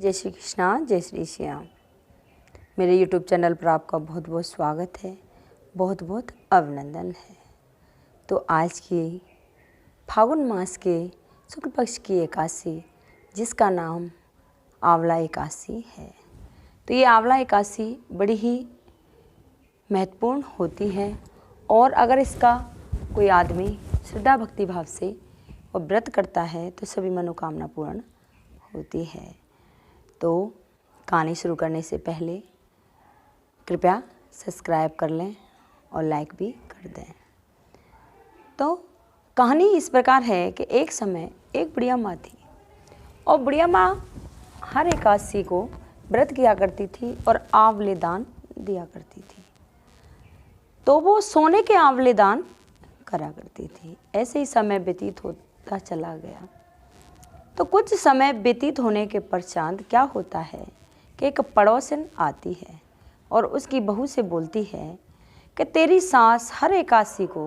जय श्री कृष्णा, जय श्री श्याम। मेरे YouTube चैनल पर आपका बहुत बहुत स्वागत है, बहुत बहुत अभिनंदन है। तो आज की फागुन मास के शुक्ल पक्ष की एकादशी, जिसका नाम आंवला एकादशी है, तो ये आंवला एकादशी बड़ी ही महत्वपूर्ण होती है और अगर इसका कोई आदमी श्रद्धा भक्ति भाव से और व्रत करता है तो सभी मनोकामना पूर्ण होती है। तो कहानी शुरू करने से पहले कृपया सब्सक्राइब कर लें और लाइक भी कर दें। तो कहानी इस प्रकार है कि एक समय एक बुढ़िया माँ थी और बुढ़िया माँ हर एकादशी को व्रत किया करती थी और आंवले दान दिया करती थी। तो वो सोने के आंवले दान करा करती थी। ऐसे ही समय व्यतीत होता चला गया। तो कुछ समय व्यतीत होने के पश्चात क्या होता है कि एक पड़ोसन आती है और उसकी बहू से बोलती है कि तेरी सास हर एकादशी को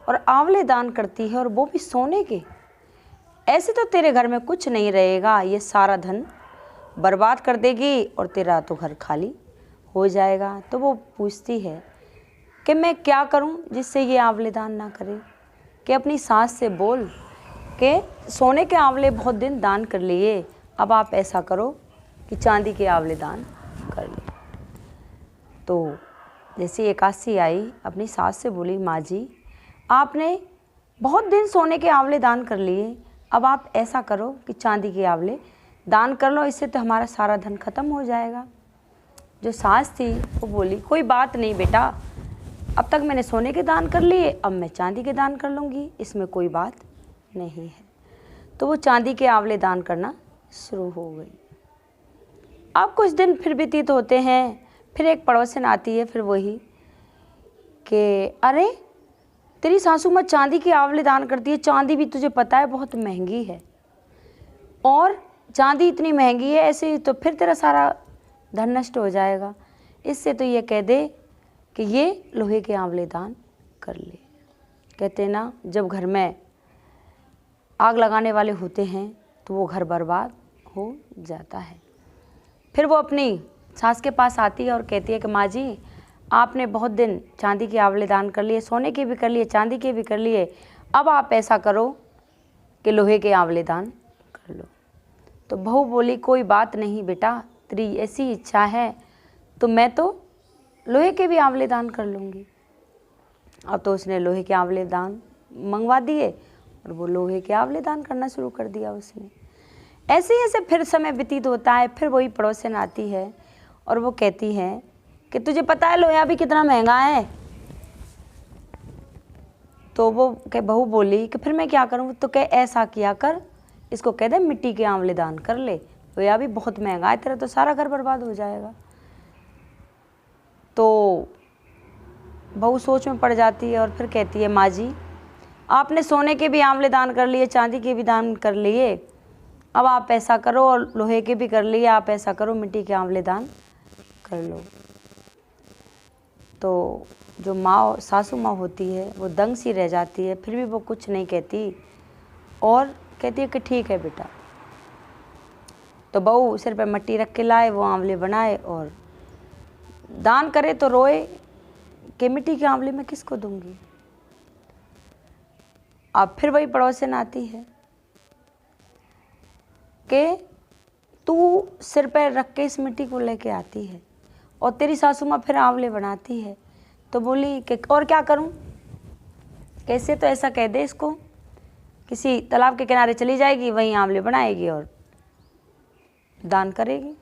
और आंवले दान करती है और वो भी सोने के। ऐसे तो तेरे घर में कुछ नहीं रहेगा, ये सारा धन बर्बाद कर देगी और तेरा तो घर खाली हो जाएगा। तो वो पूछती है कि मैं क्या करूं जिससे ये आंवले दान ना करे। कि अपनी सास से बोल कि सोने के आंवले बहुत दिन दान कर लिए, अब आप ऐसा करो कि चांदी के आंवले दान कर ले। तो जैसे एकादशी आई, अपनी सास से बोली, माँ जी आपने बहुत दिन सोने के आंवले दान कर लिए, अब आप ऐसा करो कि चांदी के आंवले दान कर लो, इससे तो हमारा सारा धन खत्म हो जाएगा। जो सास थी वो बोली, कोई बात नहीं बेटा, अब तक मैंने सोने के दान कर लिए, अब मैं चांदी के दान कर लूँगी, इसमें कोई बात नहीं है। तो वो चांदी के आंवले दान करना शुरू हो गई। अब कुछ दिन फिर व्यतीत होते हैं, फिर एक पड़ोसन आती है, फिर वही कि अरे तेरी सासू माँ चांदी के आंवले दान करती है, चांदी भी तुझे पता है बहुत महंगी है और चांदी इतनी महंगी है, ऐसे ही तो फिर तेरा सारा धन नष्ट हो जाएगा। इससे तो ये कह दे कि ये लोहे के आंवले दान कर ले। कहते ना, जब घर में आग लगाने वाले होते हैं तो वो घर बर्बाद हो जाता है। फिर वो अपनी सास के पास आती है और कहती है कि माँ जी आपने बहुत दिन चांदी के आंवले दान कर लिए, सोने के भी कर लिए, चांदी के भी कर लिए, अब आप ऐसा करो कि लोहे के आंवले दान कर लो। तो बहू बोली, कोई बात नहीं बेटा, तेरी ऐसी इच्छा है तो मैं तो लोहे के भी आंवले दान कर लूँगी। अब तो उसने लोहे के आंवले दान मंगवा दिए और वो लोहे के आंवले दान करना शुरू कर दिया उसने। ऐसे ही ऐसे फिर समय व्यतीत होता है। फिर वही पड़ोसन आती है और वो कहती है कि तुझे पता है लोहा भी कितना महंगा है। तो वो बहू बोली कि फिर मैं क्या करूँ। तो कह ऐसा किया कर, इसको कह दे मिट्टी के आंवले दान कर ले, लोहा भी बहुत महंगा है, तेरा तो सारा घर बर्बाद हो जाएगा। तो बहू सोच में पड़ जाती है और फिर कहती है, माँ जी आपने सोने के भी आंवले दान कर लिए, चांदी के भी दान कर लिए, अब आप ऐसा करो, और लोहे के भी कर लिए, आप ऐसा करो मिट्टी के आंवले दान कर लो। तो जो माँ सासू माँ होती है वो दंग सी रह जाती है, फिर भी वो कुछ नहीं कहती और कहती है कि ठीक है बेटा। तो बहू सिर पे मट्टी रख के लाए, वो आंवले बनाए और दान करे तो रोए कि मिट्टी के आंवले मैं किसको दूंगी। अब फिर वही पड़ोसन आती है कि तू सिर पर रख के इस मिट्टी को लेके आती है और तेरी सासू माँ फिर आंवले बनाती है। तो बोली कि और क्या करूं, कैसे, तो ऐसा कह दे इसको किसी तालाब के किनारे चली जाएगी, वहीं आंवले बनाएगी और दान करेगी।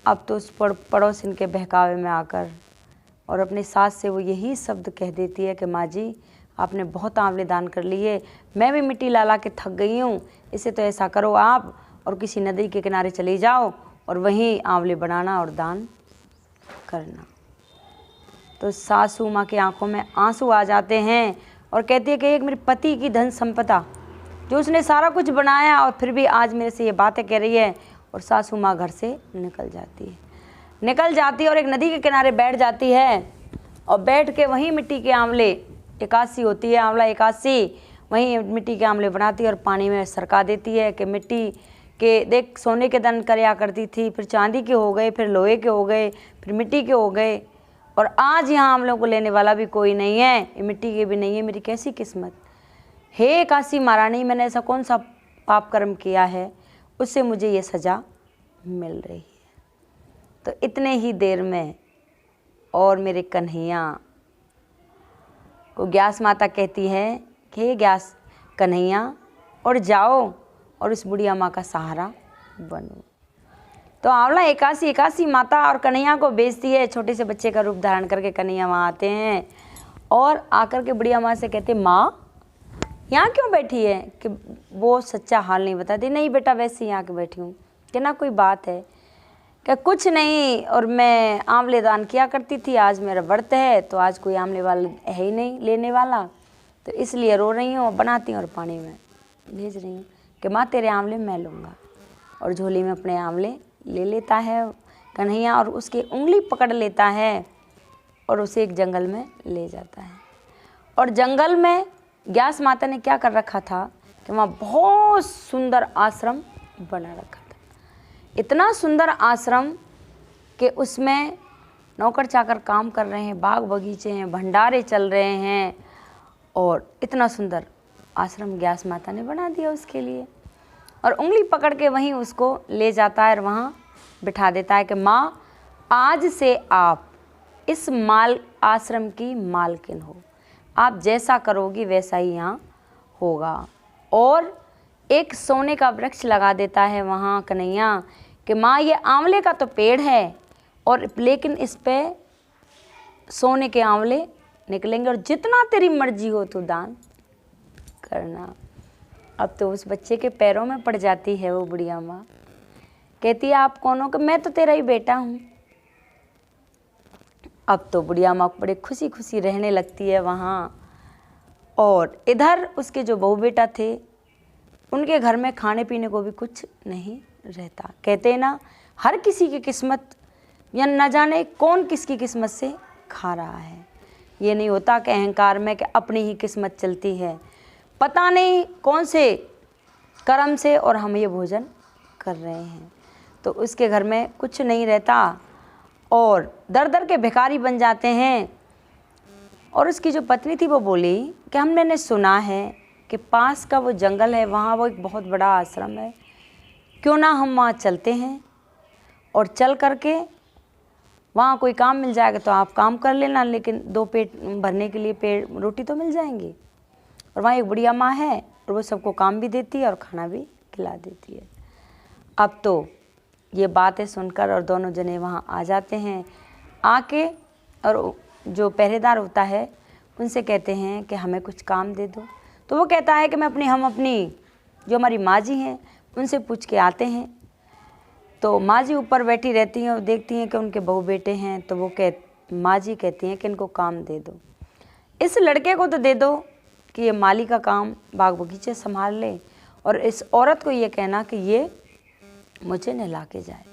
अब तो उस पड़ोसन के बहकावे में आकर और अपने सास से वो यही शब्द कह देती है कि माँ जी आपने बहुत आंवले दान कर लिए, मैं भी मिट्टी ला ला के थक गई हूँ, इसे तो ऐसा करो आप और किसी नदी के किनारे चले जाओ और वहीं आंवले बनाना और दान करना। तो सासू माँ की आंखों में आंसू आ जाते हैं और कहती है कि एक मेरे पति की धन संपदा जो उसने सारा कुछ बनाया और फिर भी आज मेरे से ये बातें कह रही है। और सासू माँ घर से निकल जाती है और एक नदी के किनारे बैठ जाती है और बैठ के वहीं मिट्टी के आंवले, एकादशी होती है आंवला एकादशी, वहीं मिट्टी के आंवले बनाती है और पानी में सरका देती है कि मिट्टी कि देख सोने के दान करया करती थी, फिर चांदी के हो गए, फिर लोहे के हो गए, फिर मिट्टी के हो गए, और आज यहाँ हम लोग को लेने वाला भी कोई नहीं है, ये मिट्टी के भी नहीं है। मेरी कैसी किस्मत। हे काशी महारानी, मैंने ऐसा कौन सा पाप कर्म किया है, उससे मुझे ये सज़ा मिल रही है। तो इतने ही देर में और मेरे कन्हैया को ग्यास माता कहती है कि हे ग्यास कन्हैया, और जाओ और उस बुढ़िया माँ का सहारा बनो। तो आंवला एकासी माता और कन्हैया को बेचती है। छोटे से बच्चे का रूप धारण करके कन्हैया वहाँ आते हैं और आकर के बुढ़िया माँ से कहते, माँ यहाँ क्यों बैठी है? कि वो सच्चा हाल नहीं बताती। नहीं बेटा, वैसे ही यहाँ के बैठी हूँ। कि ना कोई बात है? क्या कुछ नहीं, और मैं आंवले दान किया करती थी, आज मेरा व्रत है तो आज कोई आंवले वाला है ही नहीं लेने वाला, तो इसलिए रो रही हूँ, बनाती हूँ और पानी में भेज रही हूँ कि माँ तेरे आंवले मैं लूँगा। और झोली में अपने आंवले ले लेता है कन्हैया और उसकी उंगली पकड़ लेता है और उसे एक जंगल में ले जाता है। और जंगल में ग्यास माता ने क्या कर रखा था कि वहाँ बहुत सुंदर आश्रम बना रखा था। इतना सुंदर आश्रम कि उसमें नौकर चाकर काम कर रहे हैं, बाग बगीचे हैं, भंडारे चल रहे हैं, और इतना सुंदर आश्रम ग्यास माता ने बना दिया उसके लिए। और उंगली पकड़ के वहीं उसको ले जाता है और वहाँ बिठा देता है कि माँ आज से आप इस माल आश्रम की मालकिन हो, आप जैसा करोगी वैसा ही यहाँ होगा। और एक सोने का वृक्ष लगा देता है वहाँ कन्हैया कि माँ ये आंवले का तो पेड़ है, और लेकिन इस पे सोने के आंवले निकलेंगे, और जितना तेरी मर्जी हो तो दान करना। अब तो उस बच्चे के पैरों में पड़ जाती है वो बुढ़िया माँ। कहती है आप कौन हो? कि मैं तो तेरा ही बेटा हूँ। अब तो बुढ़िया माँ बड़े खुशी खुशी रहने लगती है वहाँ। और इधर उसके जो बहू बेटा थे उनके घर में खाने पीने को भी कुछ नहीं रहता। कहते हैं ना, हर किसी की किस्मत या न जाने कौन किसकी किस्मत से खा रहा है। ये नहीं होता कि अहंकार में कि अपनी ही किस्मत चलती है, पता नहीं कौन से कर्म से और हम ये भोजन कर रहे हैं। तो उसके घर में कुछ नहीं रहता और दर दर के भिखारी बन जाते हैं। और उसकी जो पत्नी थी वो बोली कि हमने सुना है कि पास का वो जंगल है, वहाँ वो एक बहुत बड़ा आश्रम है, क्यों ना हम वहाँ चलते हैं, और चल करके वहाँ कोई काम मिल जाएगा तो आप काम कर लेना, लेकिन 2 पेट भरने के लिए पेट रोटी तो मिल जाएंगी। और वहाँ एक बुढ़िया माँ है और वो सबको काम भी देती है और खाना भी खिला देती है। अब तो ये बातें सुनकर और दोनों जने वहाँ आ जाते हैं। आके और जो पहरेदार होता है उनसे कहते हैं कि हमें कुछ काम दे दो। तो वो कहता है कि हम अपनी जो हमारी माँ जी हैं उनसे पूछ के आते हैं। तो माँ जी ऊपर बैठी रहती हैं और देखती हैं कि उनके बहू बेटे हैं। तो वो माँ जी कहती हैं कि इनको काम दे दो, इस लड़के को तो दे दो कि ये माली का काम बाग बगीचे संभाल ले, और इस औरत को ये कहना कि ये मुझे नहला के जाए।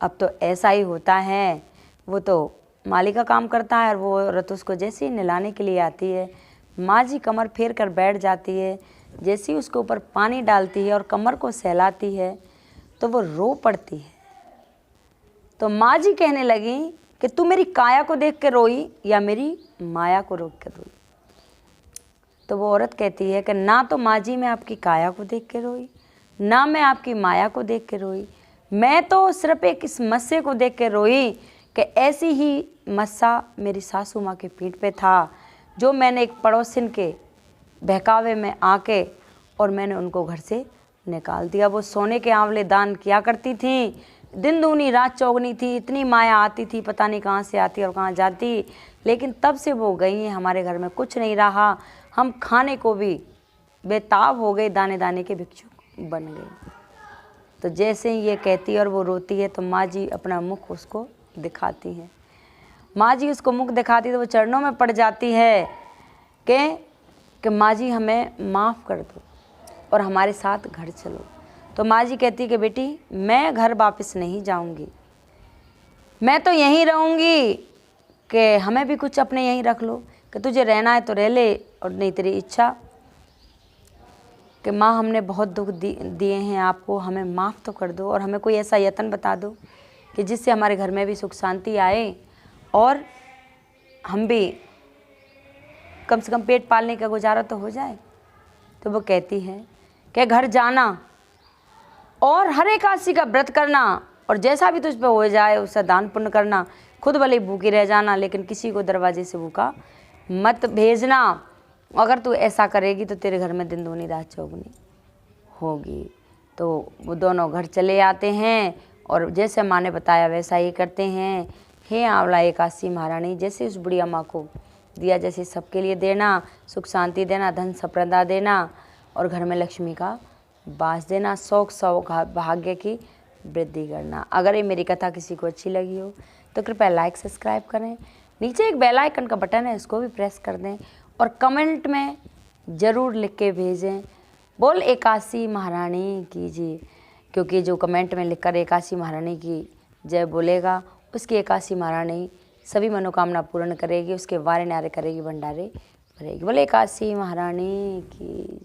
अब तो ऐसा ही होता है, वो तो माली का काम करता है और वो औरत उसको जैसे ही नहलाने के लिए आती है, माँ जी कमर फेर कर बैठ जाती है। जैसे ही उसके ऊपर पानी डालती है और कमर को सहलाती है तो वो रो पड़ती है। तो माँ जी कहने लगी कि तू मेरी काया को देख के रोई या मेरी माया को रोक के रोई? तो वो औरत कहती है कि ना तो माँ जी मैं आपकी काया को देख के रोई, ना मैं आपकी माया को देख के रोई, मैं तो सिर्फ एक इस मस्से को देख के रोई कि ऐसी ही मस्सा मेरी सासू माँ के पीठ पे था, जो मैंने एक पड़ोसिन के बहकावे में आके और मैंने उनको घर से निकाल दिया। वो सोने के आंवले दान किया करती थी, दिन दूनी रात चौगनी थी, इतनी माया आती थी, पता नहीं कहाँ से आती और कहाँ जाती, लेकिन तब से वो गई हैं, हमारे घर में कुछ नहीं रहा, हम खाने को भी बेताब हो गए, दाने दाने के भिक्षुक बन गए। तो जैसे ही ये कहती है और वो रोती है तो माँ जी अपना मुख उसको दिखाती हैं। माँ जी उसको मुख दिखाती तो वो चरणों में पड़ जाती है कि माँ जी हमें माफ़ कर दो और हमारे साथ घर चलो। तो माँ जी कहती कि बेटी मैं घर वापस नहीं जाऊंगी, मैं तो यहीं रहूंगी, कि हमें भी कुछ अपने यहीं रख लो, कि तुझे रहना है तो रह ले और नहीं तेरी इच्छा। कि माँ हमने बहुत दुख दिए हैं आपको, हमें माफ़ तो कर दो और हमें कोई ऐसा यत्न बता दो कि जिससे हमारे घर में भी सुख शांति आए और हम भी कम से कम पेट पालने का गुजारा तो हो जाए। तो वो कहती है कि घर जाना और हर एकादशी का व्रत करना और जैसा भी तुझ पे हो जाए उसका दान पुण्य करना, खुद भले भूखी रह जाना लेकिन किसी को दरवाजे से भूखा मत भेजना। अगर तू ऐसा करेगी तो तेरे घर में दिन दूनी रात चौगुनी होगी। तो वो दोनों घर चले आते हैं और जैसे माँ ने बताया वैसा ही करते हैं। हे आंवला एकादशी महारानी, जैसे उस बुढ़िया माँ को दिया जैसे सबके लिए देना, सुख शांति देना, धन संपदा देना और घर में लक्ष्मी का वास देना, शौक भाग्य की वृद्धि करना। अगर ये मेरी कथा किसी को अच्छी लगी हो तो कृपया लाइक सब्सक्राइब करें। नीचे एक बेल आइकन का बटन है, उसको भी प्रेस कर दें और कमेंट में ज़रूर लिख के भेजें बोल एकादशी महारानी की जी, क्योंकि जो कमेंट में लिखकर एकादशी महारानी की जय बोलेगा उसकी एकादशी महारानी सभी मनोकामना पूर्ण करेगी, उसके वारे नारे करेगी, भंडारे भरेगी। बोले एकादशी महारानी की।